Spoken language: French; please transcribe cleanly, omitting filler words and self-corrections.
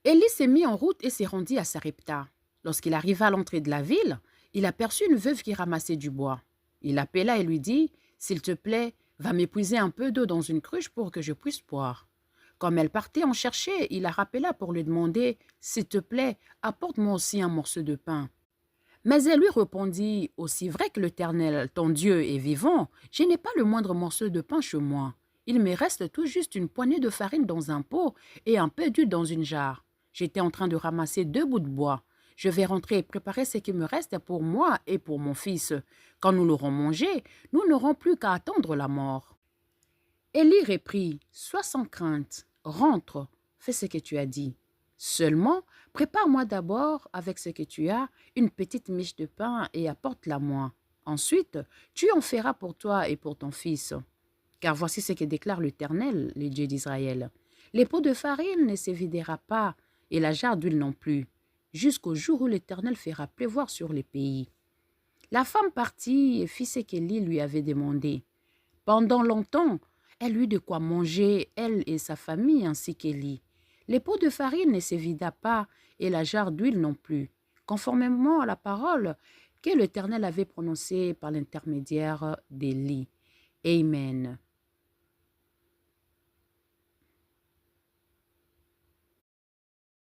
Élie s'est mis en route et s'est rendu à Sarepta. Lorsqu'il arriva à l'entrée de la ville, il aperçut une veuve qui ramassait du bois. Il l'appela et lui dit, « S'il te plaît, va m'épuiser un peu d'eau dans une cruche pour que je puisse boire. » Comme elle partait en chercher, il la rappela pour lui demander, « S'il te plaît, apporte-moi aussi un morceau de pain. » Mais elle lui répondit, « Aussi vrai que l'Éternel, ton Dieu, est vivant, je n'ai pas le moindre morceau de pain chez moi. Il me reste tout juste une poignée de farine dans un pot et un peu d'huile dans une jarre. J'étais en train de ramasser 2 bouts de bois. Je vais rentrer et préparer ce qui me reste pour moi et pour mon fils. Quand nous l'aurons mangé, nous n'aurons plus qu'à attendre la mort. » Élie reprit, « Sois sans crainte, rentre, fais ce que tu as dit. Seulement, prépare-moi d'abord, avec ce que tu as, une petite miche de pain et apporte-la-moi. Ensuite, tu en feras pour toi et pour ton fils. Car voici ce que déclare l'Éternel, le Dieu d'Israël. Les pots de farine ne se videra pas, et la jarre d'huile non plus, jusqu'au jour où l'Éternel fera pleuvoir sur le pays. » La femme partit et fit ce qu'Élie lui avait demandé. Pendant longtemps, elle eut de quoi manger, elle et sa famille, ainsi qu'Élie. Les pots de farine ne se vida pas, et la jarre d'huile non plus, conformément à la parole que l'Éternel avait prononcée par l'intermédiaire d'Élie. Amen.